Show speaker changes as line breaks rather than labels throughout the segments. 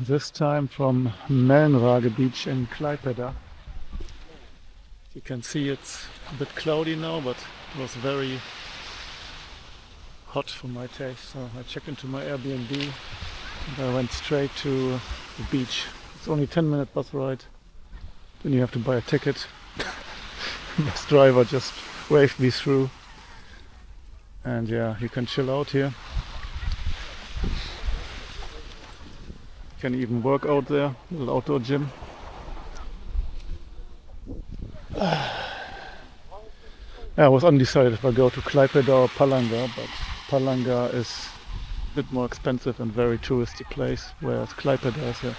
this time from Melnrage beach in Klaipeda. You can see it's a bit cloudy now, but it was very hot for my taste, so I checked into my Airbnb and I went straight to the beach. It's only 10-minute bus ride, then you have to buy a ticket. The bus driver just waved me through, and yeah, you can chill out here. You can even work out there, little outdoor gym. I was undecided if I go to Klaipeda or Palanga, but Palanga is a bit more expensive and very touristy place, whereas Klaipeda is an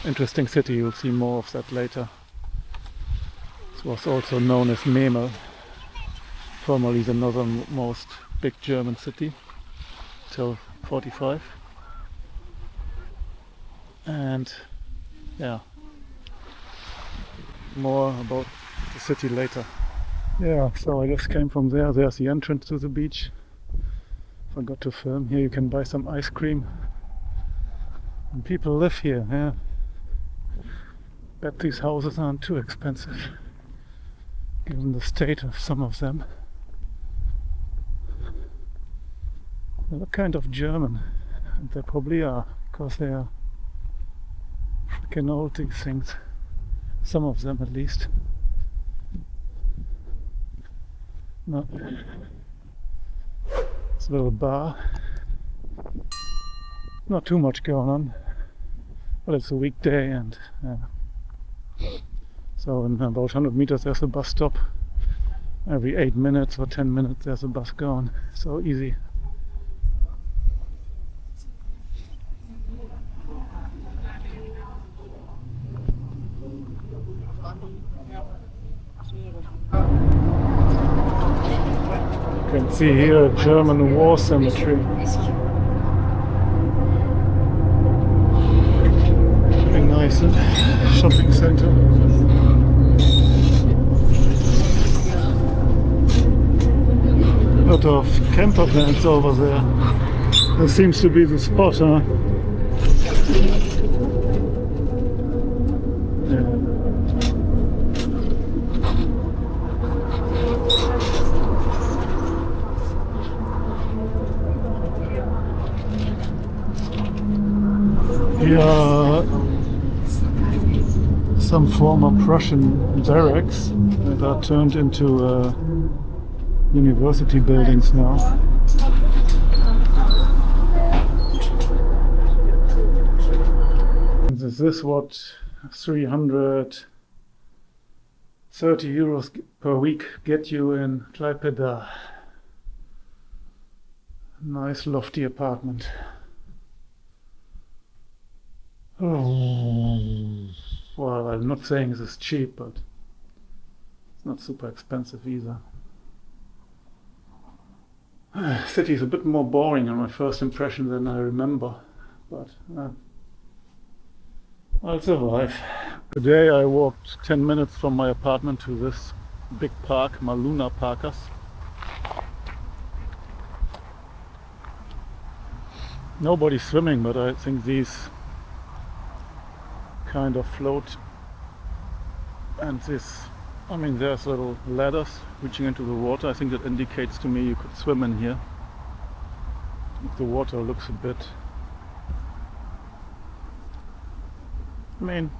interesting city. You'll see more of that later. It was also known as Memel, formerly the northernmost big German city till 45. And yeah, more about the city later. Yeah, so I just came from there. There's the entrance to the beach. Forgot to film. Here you can buy some ice cream. And people live here, yeah. Bet these houses aren't too expensive, given the state of some of them. They look kind of German, and they probably are, because they are freaking old, these things. Some of them at least. No. It's a little bar. Not too much going on, but it's a weekday, and so in about 100 meters there's a bus stop. Every 8 minutes or 10 minutes there's a bus going. So easy. You can see here a German war cemetery. Very nice shopping center. A lot of camper vans over there. That seems to be the spot, huh? Here are some former Prussian barracks that are turned into university buildings now. Is this what 330 euros per week get you in Klaipeda? Nice lofty apartment. Oh, well, I'm not saying this is cheap, but it's not super expensive either. City is a bit more boring on my first impression than I remember, but I'll survive. Today I walked 10 minutes from my apartment to this big park, Maluna Parkas. Nobody's swimming, but I think these kind of float, and this, I mean, there's little ladders reaching into the water. I think that indicates to me you could swim in here. The water looks a bit, I mean,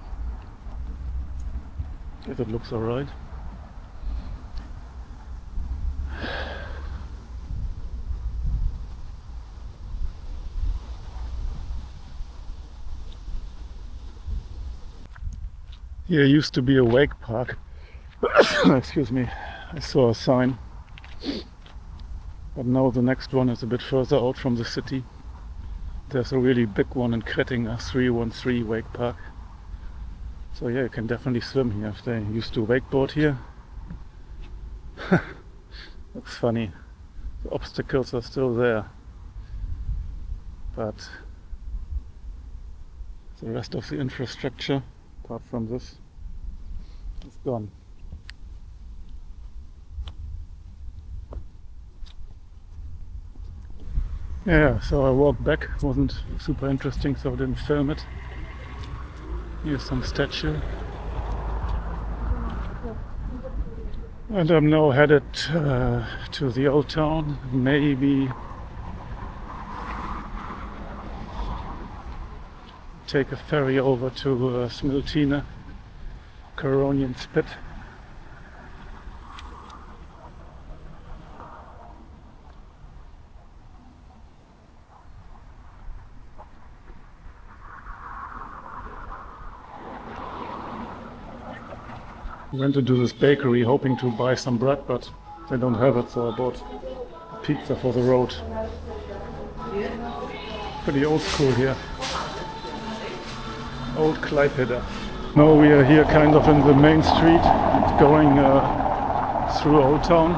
if it looks alright. Here used to be a wake park. Excuse me, I saw a sign. But now the next one is a bit further out from the city. There's a really big one in Kretting, a 313 wake park. So yeah, you can definitely swim here if they used to wakeboard here. That's funny. The obstacles are still there. But the rest of the infrastructure, apart from this, is gone. Yeah, so I walked back. It wasn't super interesting, so I didn't film it. Here's some statue. And I'm now headed to the old town. Maybe take a ferry over to Smiltene, Coronian Spit. Went into this bakery hoping to buy some bread, but they don't have it, so I bought pizza for the road. Pretty old school here. Old Klaipeda. Now we are here kind of in the main street, going through Old Town.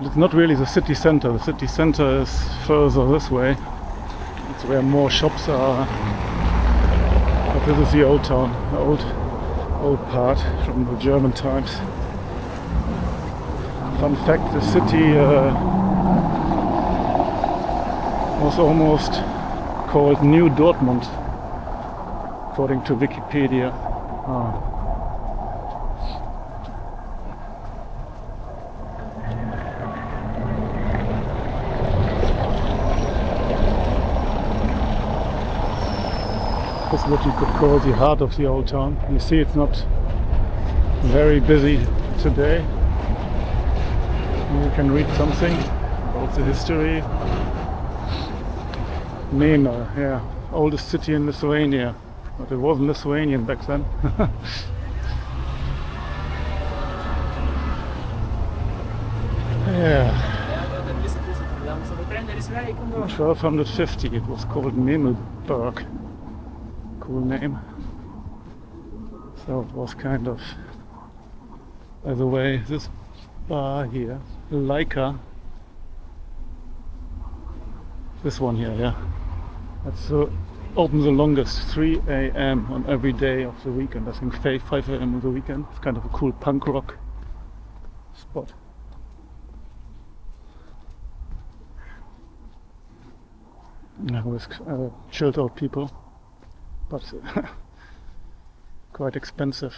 It's not really the city center. The city center is further this way. It's where more shops are. But this is the old town, the old part from the German times. Fun fact, the city was almost called New Dortmund, according to Wikipedia. That's what you could call the heart of the old town. You see it's not very busy today. You can read something about the history. Melnrage, yeah, oldest city in Lithuania, but it wasn't Lithuanian back then. Yeah. 1250 it was called Melnrage. Cool name. So it was kind of, by the way, this bar here, Leica, this one here, yeah, that's open the longest, 3 a.m. on every day of the weekend. I think 5 a.m. on the weekend. It's kind of a cool punk rock spot. With chilled out people, but quite expensive.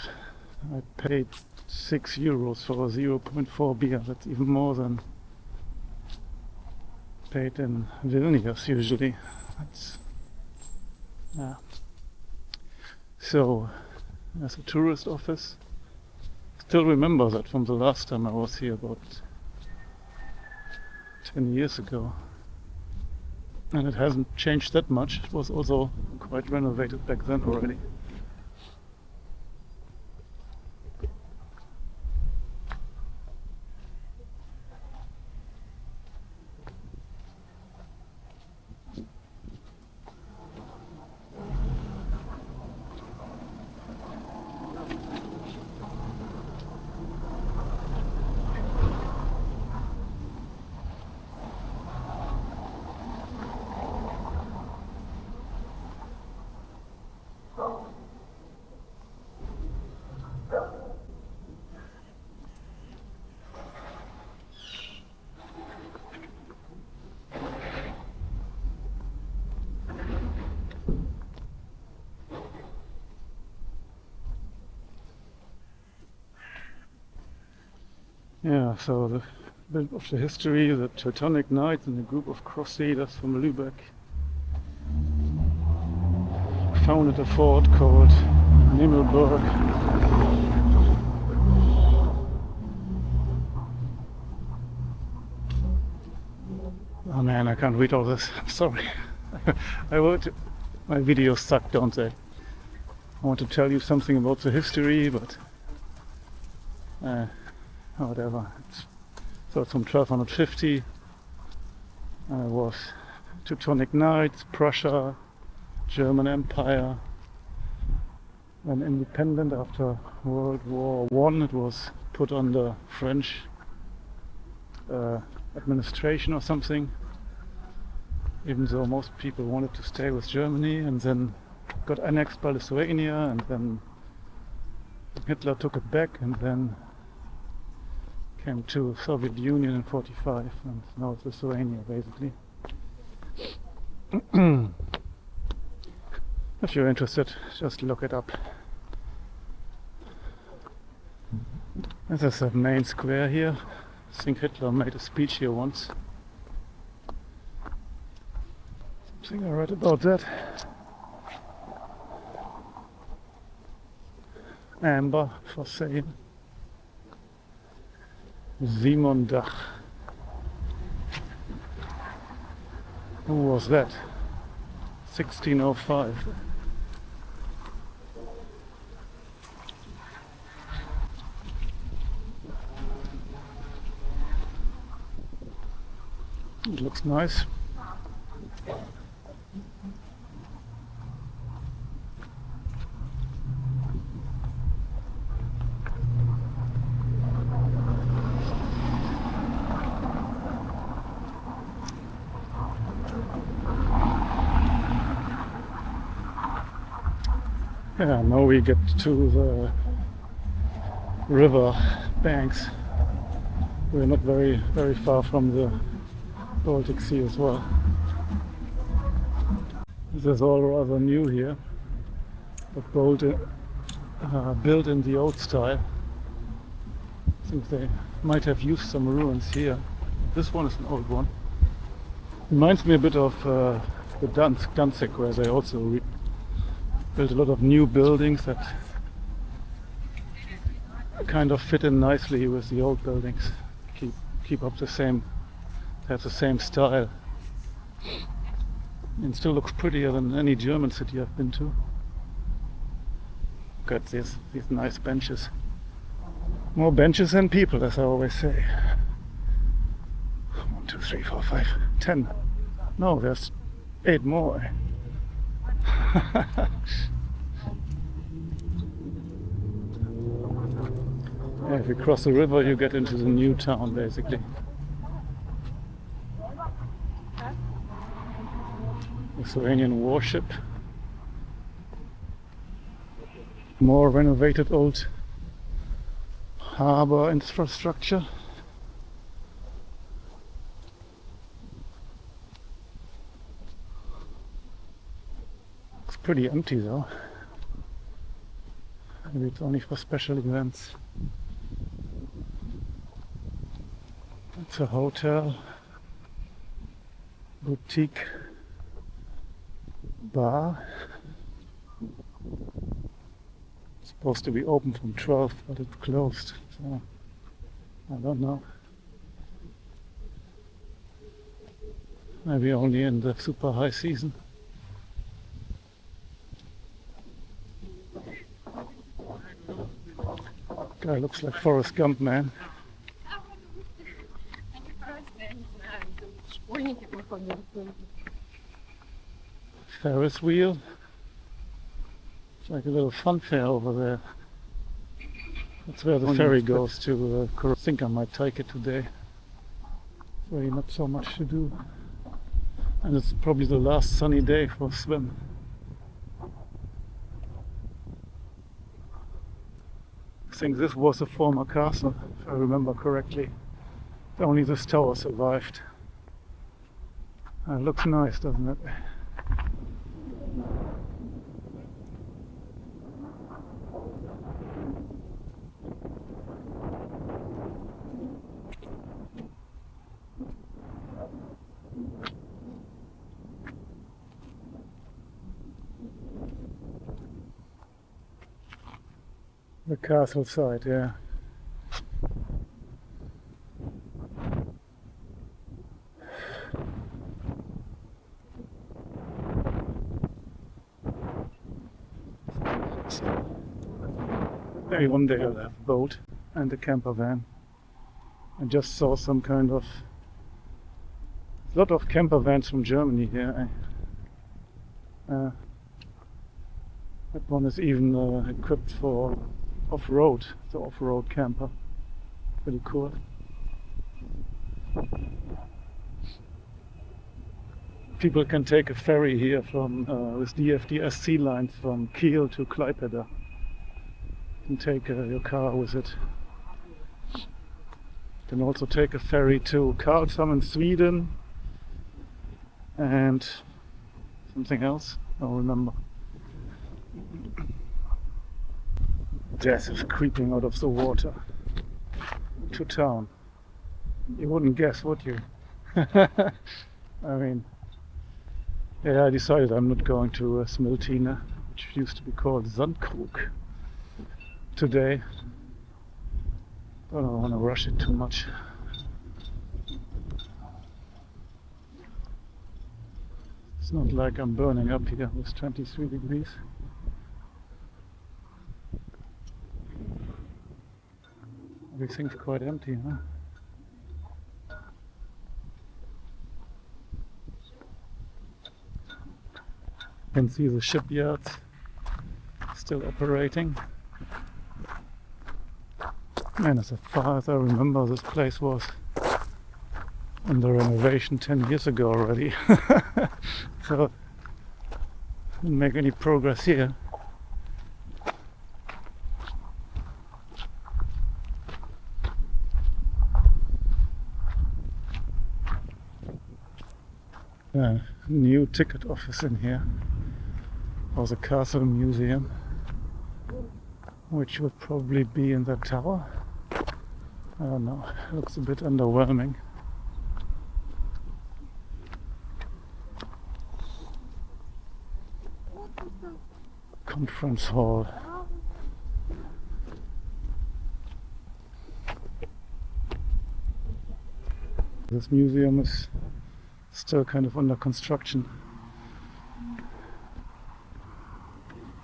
I paid €6 for a 0.4 beer. That's even more than paid in Vilnius usually. That's, yeah. So there's a tourist office. Still remember that from the last time I was here about 10 years ago. And it hasn't changed that much. It was also quite renovated back then already. Yeah, so the bit of the history, the Teutonic Knights and a group of crusaders from Lübeck founded a fort called Melnrage. Oh man, I can't read all this. I'm sorry. My videos suck, don't they? I want to tell you something about the history, but whatever. So it's from 1250. It was Teutonic Knights, Prussia, German Empire. When independent after World War I, it was put under French administration or something. Even though most people wanted to stay with Germany, and then got annexed by Lithuania, and then Hitler took it back, and then came to Soviet Union in 45, and now it's Lithuania basically. If you're interested, just look it up. This is the main square here. I think Hitler made a speech here once. Something I read about that. Amber for sale. Simon Dach. Who was that? 1605. It looks nice. Yeah, now we get to the river banks. We're not very far from the Baltic Sea as well. This is all rather new here, but built in the old style. I think they might have used some ruins here. This one is an old one. Reminds me a bit of the Danzig, where they also built a lot of new buildings that kind of fit in nicely with the old buildings. Keep up the same, have the same style. And still looks prettier than any German city I've been to. Look at these nice benches. More benches than people, as I always say. 1, 2, 3, 4, 5, 10. No, there's 8 more. Yeah, if you cross the river, you get into the new town, basically. Lithuanian warship. More renovated old harbor infrastructure. It's pretty empty though. Maybe it's only for special events. It's a hotel, boutique, bar. It's supposed to be open from 12, but it's closed, so I don't know. Maybe only in the super high season. Guy looks like Forrest Gump, man. Ferris wheel. It's like a little fun fair over there. That's where the ferry goes to. I think I might take it today. Really not so much to do. And it's probably the last sunny day for a swim. I think this was a former castle, if I remember correctly. Only this tower survived. It looks nice, doesn't it? The castle side, yeah. Maybe one day I'll have a boat and a camper van. I just saw some kind of... a lot of camper vans from Germany here. That one is even equipped for off-road, the off-road camper. Pretty cool. People can take a ferry here from with DFDS sea lines from Kiel to Klaipeda. You can take your car with it. You can also take a ferry to Karlshamn in Sweden and something else, I don't remember. Death is creeping out of the water to town. You wouldn't guess, would you? I mean, yeah, I decided I'm not going to Smiltine, which used to be called Sandkrug, today. I don't want to rush it too much. It's not like I'm burning up here with 23 degrees. Everything's quite empty, huh? You can see the shipyards still operating. And as far as I remember, this place was under renovation 10 years ago already. So, didn't make any progress here. New ticket office in here, or the castle museum, which would probably be in that tower. I don't know, it looks a bit underwhelming. Conference hall. This museum is still kind of under construction,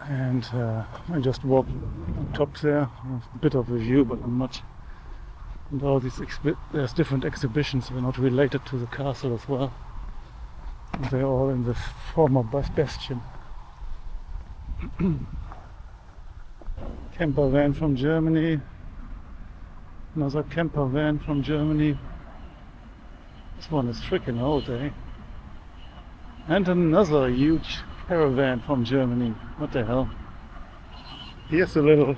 and I just walked on top there. A bit of a view, but not much. And all these there's different exhibitions that are not related to the castle as well. And they're all in the former bastion. Camper van from Germany. Another camper van from Germany. This one is freaking old, eh? And another huge caravan from Germany. What the hell? Here's a little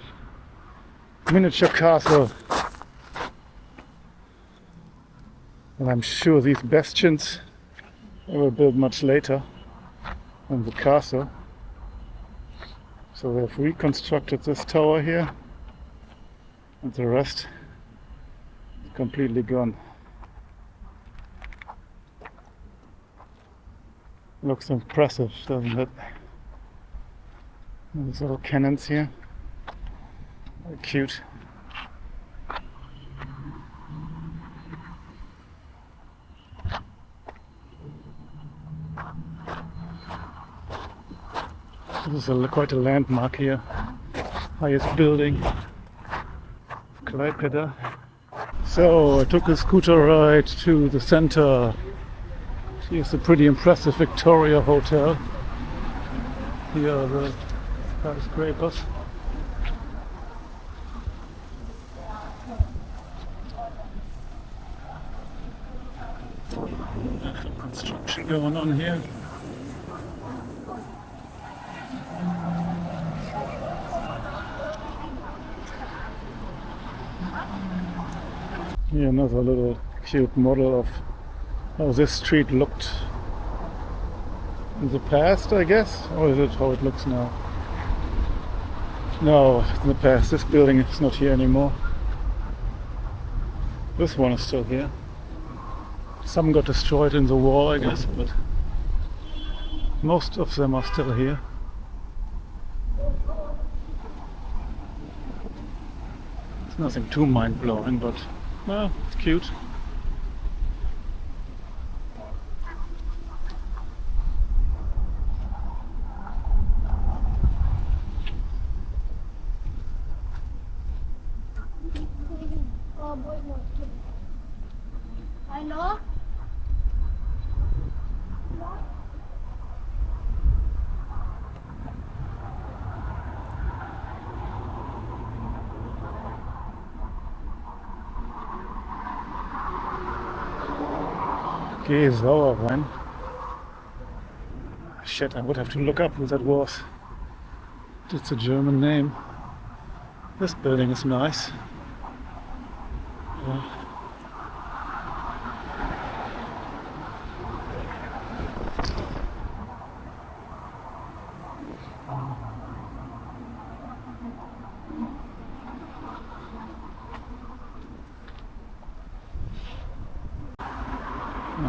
miniature castle. And I'm sure these bastions were built much later than the castle. So they've reconstructed this tower here, and the rest is completely gone. Looks impressive, doesn't it? These little cannons here, very cute. This is quite a landmark here. Highest building of Klaipeda. So I took a scooter ride to the center. Here's a pretty impressive Victoria hotel. Here are the skyscrapers. Construction going on here. Here another little cute model of how this street looked in the past, I guess, or is it how it looks now? No, in the past. This building is not here anymore. This one is still here. Some got destroyed in the war, I guess, but most of them are still here. It's nothing too mind-blowing, but well, it's cute.
Hello?
Okay, Sauerwein. Shit, I would have to look up who that was. It's a German name. This building is nice. Yeah.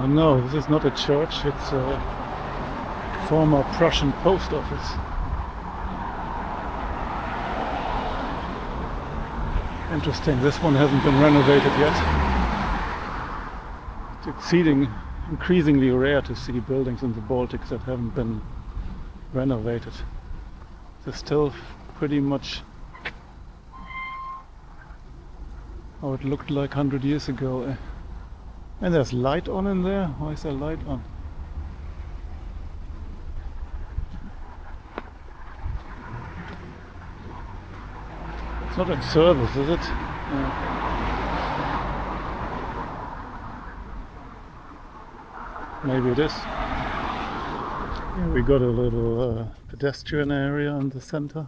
No, this is not a church, it's a former Prussian post office. Interesting, this one hasn't been renovated yet. It's increasingly rare to see buildings in the Baltic that haven't been renovated. They're still pretty much how it looked like 100 years ago. And there's light on in there? Why is there light on? It's not in service, is it? Maybe it is. Here we got a little pedestrian area in the center.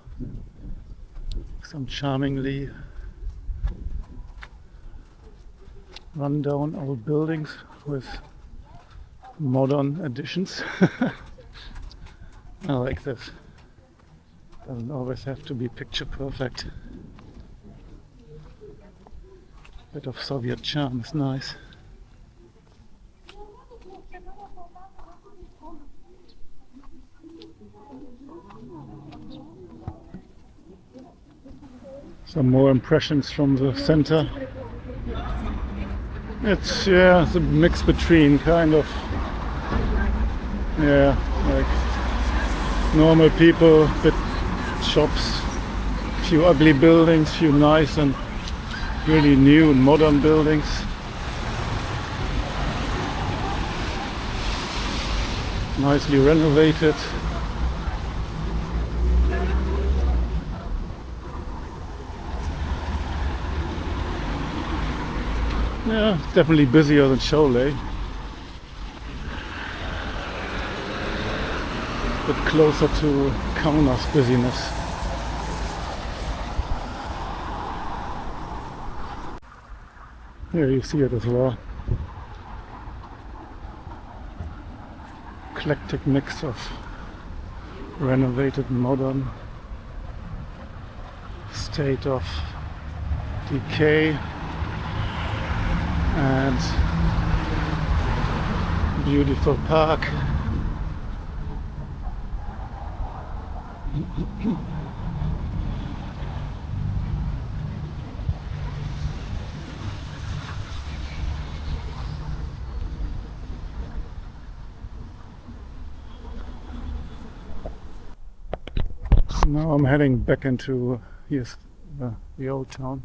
Some charmingly run-down old buildings with modern additions. I like this. Doesn't always have to be picture perfect. Bit of Soviet charm is nice. Some more impressions from the center. It's a mix between kind of like normal people, bit shops, few ugly buildings, few nice and really new and modern buildings. Nicely renovated. Yeah, it's definitely busier than Siauliai. Bit closer to Kaunas busyness. Here you see it as well. Eclectic mix of renovated, modern, state of decay and beautiful park. Now I'm heading back into here's the old town.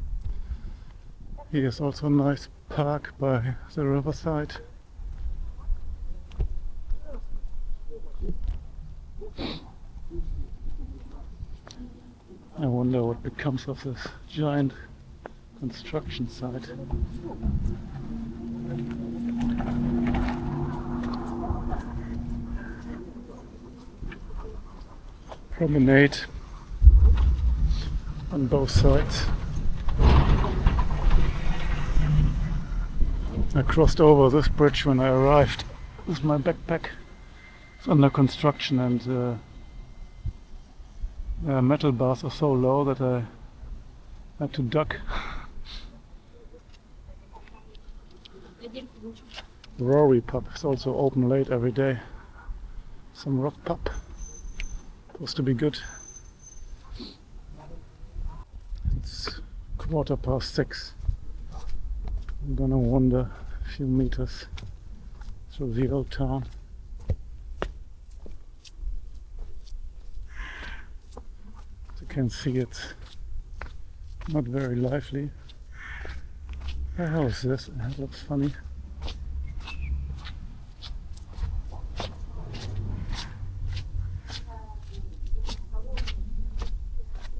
Here's also a nice park by the riverside. I wonder what becomes of this giant construction site. Promenade on both sides. I crossed over this bridge when I arrived with my backpack. It's under construction and the metal bars are so low that I had to duck. Rory pub is also open late every day. Some rock pub. Supposed to be good. It's 6:15. I'm gonna wander a few meters through the old town. As you can see, it's not very lively. What the hell is this? It looks funny.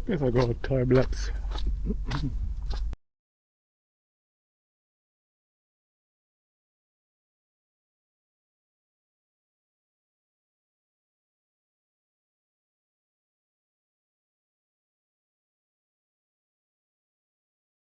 Guess I got a time lapse.